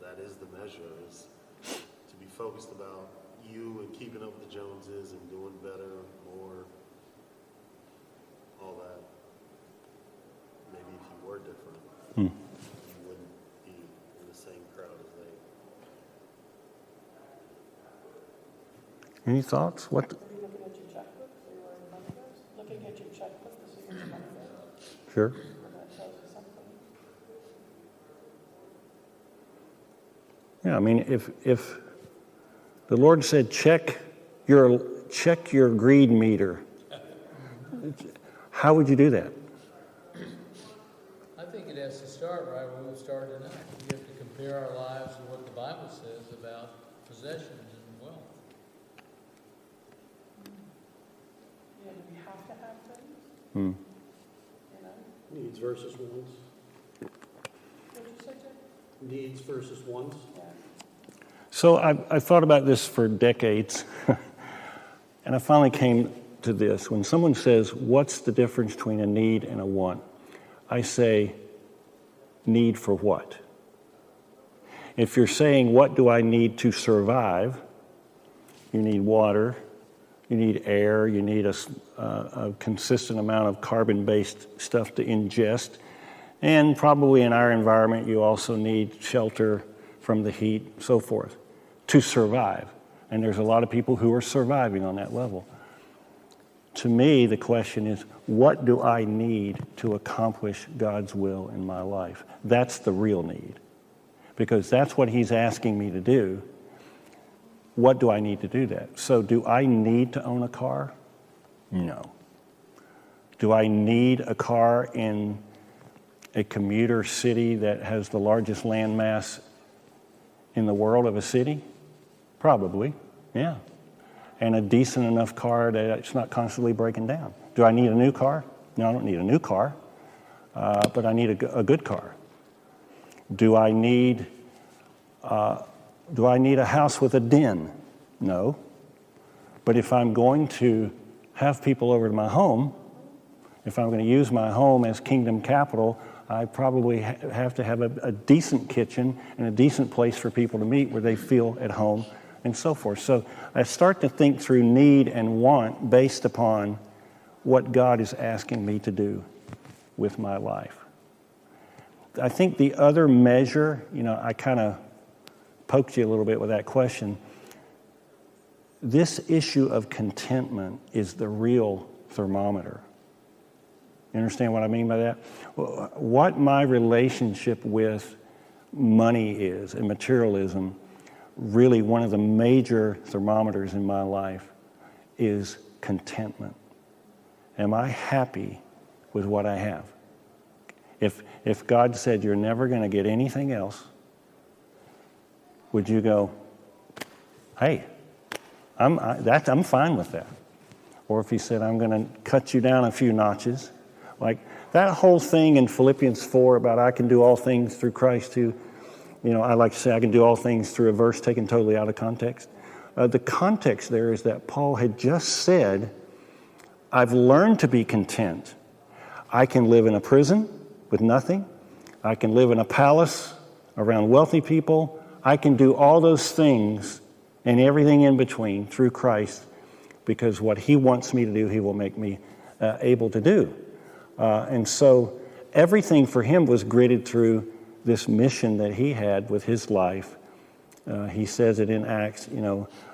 That is the measure. Is be focused about you and keeping up with the Joneses and doing better, more, all that. Maybe if you were different, you wouldn't be in the same crowd as they. Any thoughts? What? Are you looking at your checkbook? So you were in money goes? Looking at your checkbook to see where your money goes? Sure. And that tells you something. Yeah, I mean, if the Lord said, check your greed meter, how would you do that? I think it has to start right where we started tonight. We have to compare our lives to what the Bible says about possessions and wealth. Yeah, do we have to have things? Needs versus wants. What'd you say, Jay? Needs versus wants. Yeah. So I thought about this for decades, and I finally came to this. When someone says, what's the difference between a need and a want? I say, need for what? If you're saying, what do I need to survive? You need water, you need air, you need a consistent amount of carbon-based stuff to ingest, and probably in our environment you also need shelter from the heat, so forth, to survive. And there's a lot of people who are surviving on that level. To me, the question is, what do I need to accomplish God's will in my life? That's the real need. Because that's what he's asking me to do. What do I need to do that? So do I need to own a car? No. Do I need a car in a commuter city that has the largest landmass in the world of a city? Probably, yeah. And a decent enough car that it's not constantly breaking down. Do I need a new car? No, I don't need a new car, but I need a good car. Do I need a house with a den? No. But if I'm going to have people over to my home, if I'm going to use my home as kingdom capital, I probably have to have a decent kitchen and a decent place for people to meet where they feel at home and so forth. So I start to think through need and want based upon what God is asking me to do with my life. I think the other measure, I kind of poked you a little bit with that question. This issue of contentment is the real thermometer. You understand what I mean by that? What my relationship with money is and materialism, really one of the major thermometers in my life is contentment. Am I happy with what I have? If God said you're never going to get anything else, would you go, hey, I'm fine with that? Or if he said, I'm going to cut you down a few notches, like that whole thing in Philippians 4 about I can do all things through Christ who, I like to say I can do all things through a verse taken totally out of context. The context there is that Paul had just said, I've learned to be content. I can live in a prison with nothing. I can live in a palace around wealthy people. I can do all those things and everything in between through Christ because what he wants me to do, he will make me able to do. And so everything for him was gridded through this mission that he had with his life. He says it in Acts,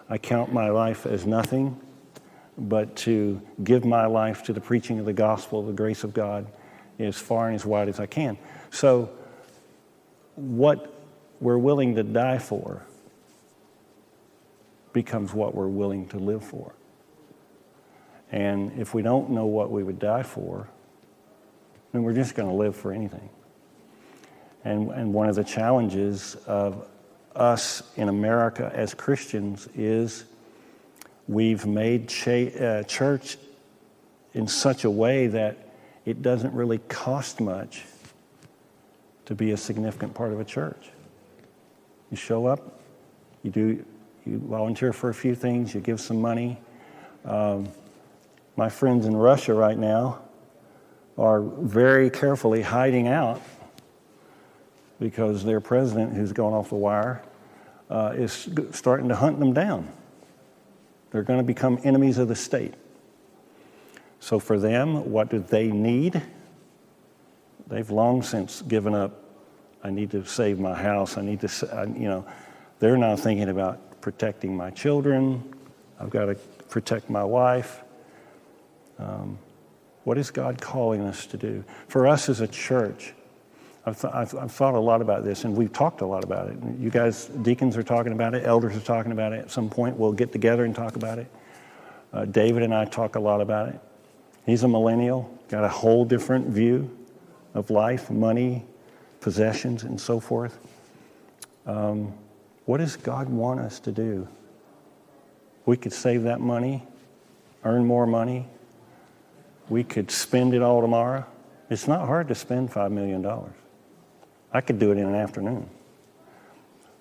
I count my life as nothing but to give my life to the preaching of the gospel, the grace of God, as far and as wide as I can. So what we're willing to die for becomes what we're willing to live for. And if we don't know what we would die for, then we're just going to live for anything. And one of the challenges of us in America as Christians is we've made church in such a way that it doesn't really cost much to be a significant part of a church. You show up, you volunteer for a few things, you give some money. My friends in Russia right now are very carefully hiding out because their president, who's gone off the wire, is starting to hunt them down. They're going to become enemies of the state. So for them, what do they need? They've long since given up, I need to save my house, they're now thinking about protecting my children, I've got to protect my wife. What is God calling us to do? For us as a church, I've thought a lot about this, and we've talked a lot about it. You guys, deacons are talking about it, elders are talking about it. At some point, we'll get together and talk about it. David and I talk a lot about it. He's a millennial, got a whole different view of life, money, possessions, and so forth. What does God want us to do? We could save that money, earn more money. We could spend it all tomorrow. It's not hard to spend $5 million. I could do it in an afternoon.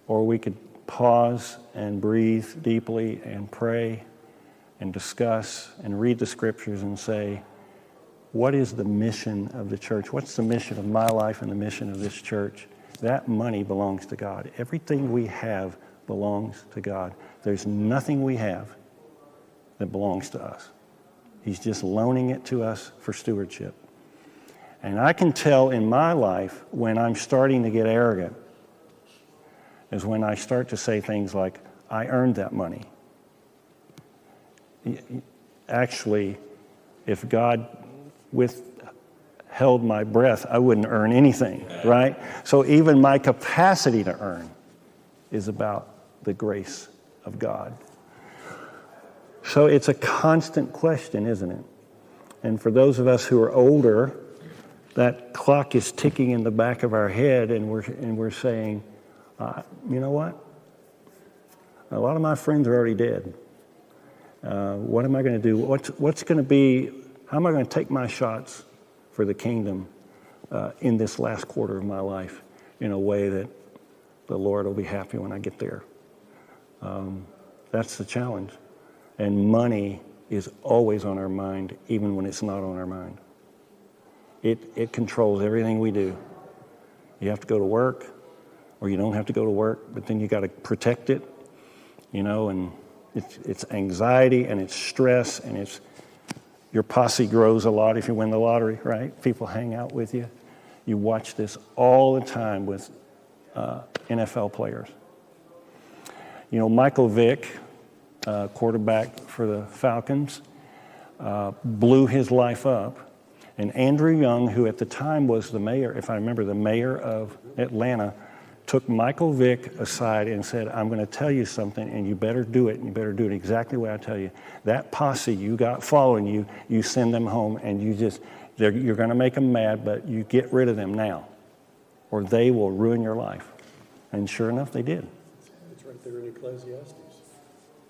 Or we could pause and breathe deeply and pray and discuss and read the scriptures and say, what is the mission of the church? What's the mission of my life and the mission of this church? That money belongs to God. Everything we have belongs to God. There's nothing we have that belongs to us. He's just loaning it to us for stewardship. And I can tell in my life when I'm starting to get arrogant is when I start to say things like, I earned that money. Actually, if God withheld my breath, I wouldn't earn anything, right? So even my capacity to earn is about the grace of God. So it's a constant question, isn't it? And for those of us who are older, that clock is ticking in the back of our head, and we're saying, you know what? A lot of my friends are already dead. What am I going to do? What's going to be? How am I going to take my shots for the kingdom in this last quarter of my life in a way that the Lord will be happy when I get there? That's the challenge. And money is always on our mind, even when it's not on our mind. It controls everything we do. You have to go to work, or you don't have to go to work, but then you got to protect it. and it's anxiety and it's stress and it's your posse grows a lot if you win the lottery, right? People hang out with you. You watch this all the time with NFL players. Michael Vick, quarterback for the Falcons, blew his life up. And Andrew Young, who at the time was the mayor, if I remember, the mayor of Atlanta, took Michael Vick aside and said, I'm going to tell you something, and you better do it, and you better do it exactly the way I tell you. That posse you got following you, you send them home, and you're going to make them mad, but you get rid of them now, or they will ruin your life. And sure enough, they did. It's right there in Ecclesiastes.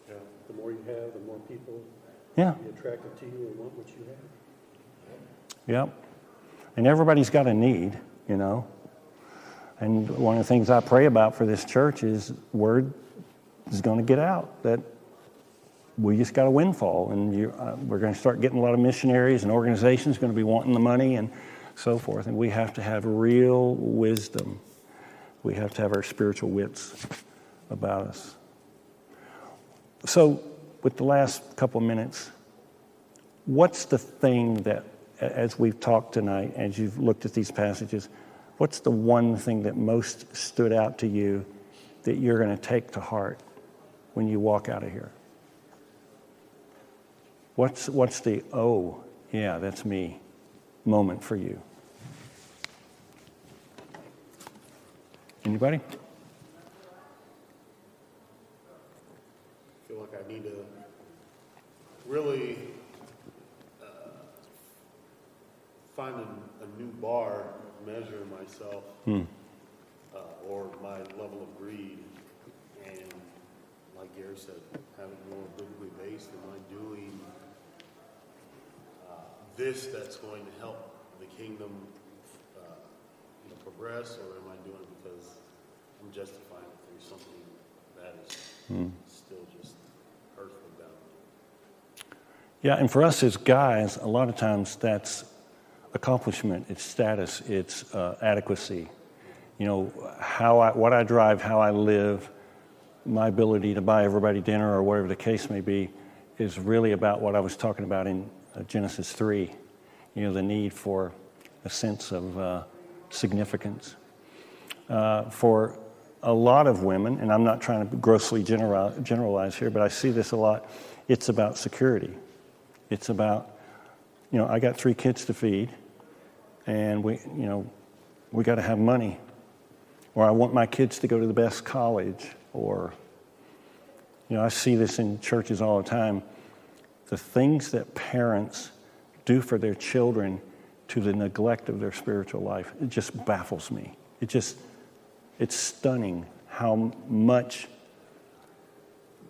Yeah. The more you have, the more people Yeah. be attracted to you and want what you have. Yep. And everybody's got a need, And one of the things I pray about for this church is word is going to get out that we just got a windfall, and we're going to start getting a lot of missionaries and organizations going to be wanting the money and so forth. And we have to have real wisdom. We have to have our spiritual wits about us. So with the last couple of minutes, what's the thing that, as we've talked tonight, as you've looked at these passages, what's the one thing that most stood out to you that you're going to take to heart when you walk out of here? What's the, oh, yeah, that's me moment for you? Anybody? I feel like I need to really find a new bar measuring myself or my level of greed, and like Gary said, having more biblically based. Am I doing this that's going to help the kingdom progress, or am I doing it because I'm justifying it through something that is still just hurtful about me? Yeah, and for us as guys, a lot of times that's accomplishment, it's status, it's adequacy. What I drive, how I live, my ability to buy everybody dinner or whatever the case may be is really about what I was talking about in Genesis 3, the need for a sense of significance. For a lot of women, and I'm not trying to grossly generalize here, but I see this a lot, it's about security. It's about, I got 3 kids to feed, and we got to have money. Or I want my kids to go to the best college. Or, I see this in churches all the time. The things that parents do for their children to the neglect of their spiritual life, it just baffles me. It's stunning how much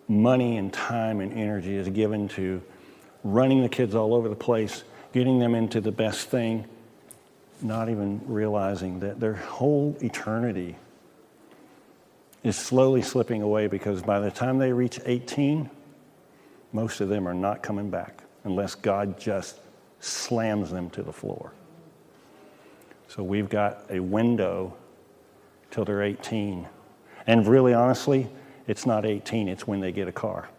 money and time and energy is given to running the kids all over the place, getting them into the best thing, not even realizing that their whole eternity is slowly slipping away, because by the time they reach 18, most of them are not coming back unless God just slams them to the floor. So we've got a window till they're 18. And really, honestly, it's not 18, it's when they get a car.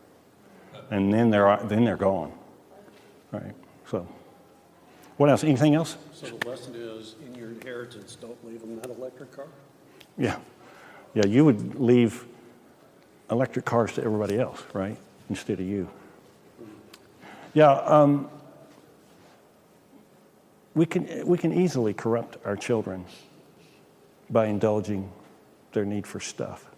And then they're gone. All right, so what else? Anything else? So the lesson is, in your inheritance, don't leave them that electric car. Yeah, you would leave electric cars to everybody else, right? Instead of you. Yeah, we can easily corrupt our children by indulging their need for stuff.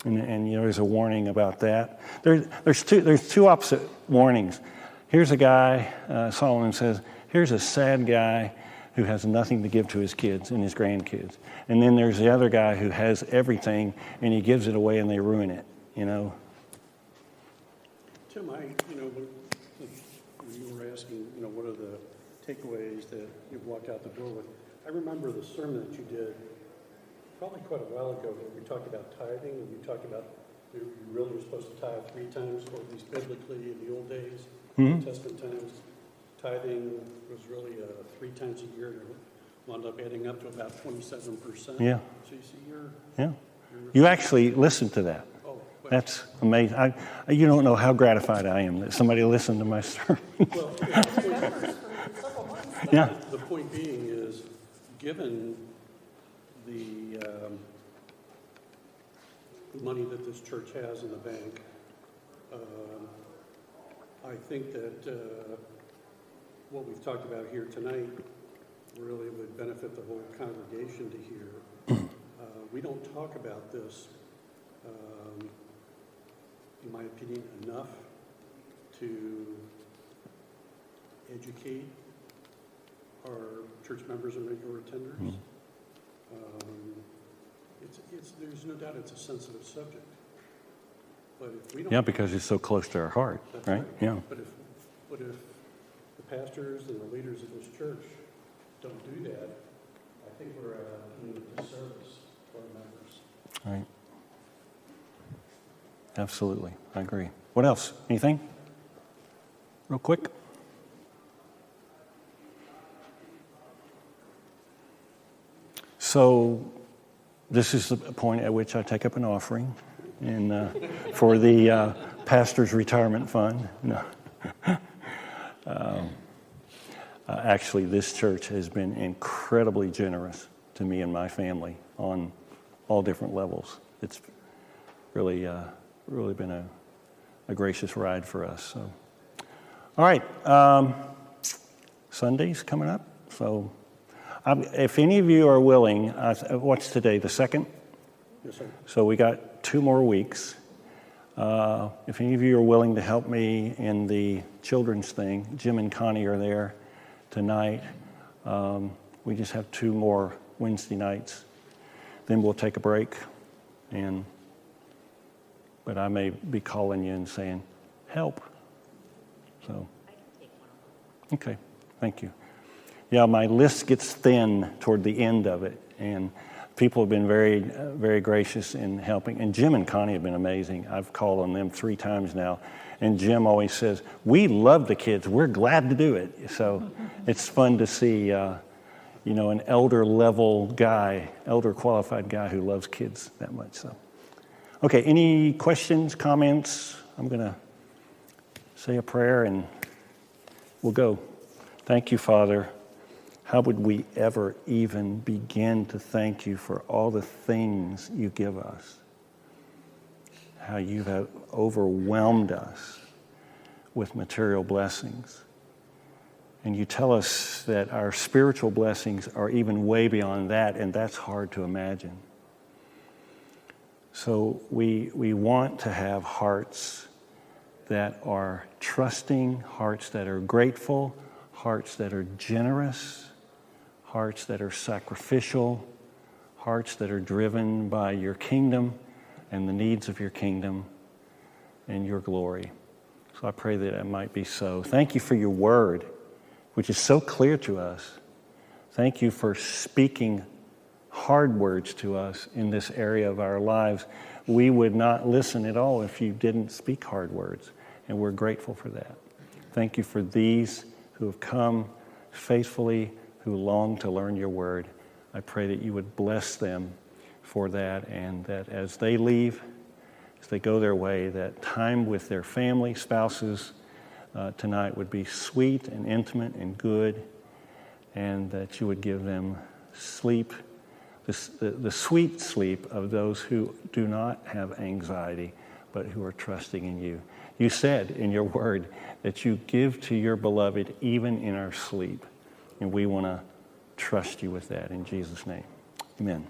And there's a warning about that. There's two opposite warnings. Here's a guy, Solomon says, here's a sad guy who has nothing to give to his kids and his grandkids. And then there's the other guy who has everything and he gives it away and they ruin it, Tim, when you were asking, what are the takeaways that you walk out the door with, I remember the sermon that you did probably quite a while ago where we talked about tithing, and we talked about you really were supposed to tithe 3 times, or at least biblically in the old days, Old Testament times. Tithing was really 3 times a year, and it wound up adding up to about 27%. Yeah. So you see, you're You actually listened to that. That's amazing. You don't know how gratified I am that somebody listened to my sermon. Yeah. The point being is, given the money that this church has in the bank, I think that what we've talked about here tonight really would benefit the whole congregation to hear. We don't talk about this, in my opinion, enough to educate our church members and regular attenders. There's no doubt it's a sensitive subject. But if we don't... Yeah, because it's so close to our heart, That's right? Yeah. But if the pastors and the leaders of this church don't do that, I think we're doing a disservice to our members. Right. Absolutely. I agree. What else? Anything? Real quick. So this is the point at which I take up an offering for the pastor's retirement fund. No. Actually, this church has been incredibly generous to me and my family on all different levels. It's really been a gracious ride for us. So, all right, Sunday's coming up. So, if any of you are willing, what's today? The 2nd? Yes, sir. So we got 2 more weeks. If any of you are willing to help me in the children's thing, Jim and Connie are there tonight. We just have 2 more Wednesday nights. Then we'll take a break. But I may be calling you and saying, help. So, I can take one. okay, thank you. Yeah, my list gets thin toward the end of it, and people have been very, very gracious in helping. And Jim and Connie have been amazing. I've called on them 3 times now, and Jim always says, "We love the kids. We're glad to do it." So it's fun to see, an elder-level guy, elder-qualified guy who loves kids that much. So, okay, any questions, comments? I'm going to say a prayer, and we'll go. Thank you, Father. How would we ever even begin to thank you for all the things you give us? How you have overwhelmed us with material blessings. And you tell us that our spiritual blessings are even way beyond that, and that's hard to imagine. So we want to have hearts that are trusting, hearts that are grateful, hearts that are generous, hearts that are sacrificial, hearts that are driven by your kingdom and the needs of your kingdom and your glory. So I pray that it might be so. Thank you for your word, which is so clear to us. Thank you for speaking hard words to us in this area of our lives. We would not listen at all if you didn't speak hard words, and we're grateful for that. Thank you for these who have come faithfully, who long to learn your word. I pray that you would bless them for that, and that as they leave, as they go their way, that time with their family, spouses tonight would be sweet and intimate and good, and that you would give them sleep, the sweet sleep of those who do not have anxiety, but who are trusting in you. You said in your word that you give to your beloved even in our sleep. And we want to trust you with that in Jesus' name. Amen.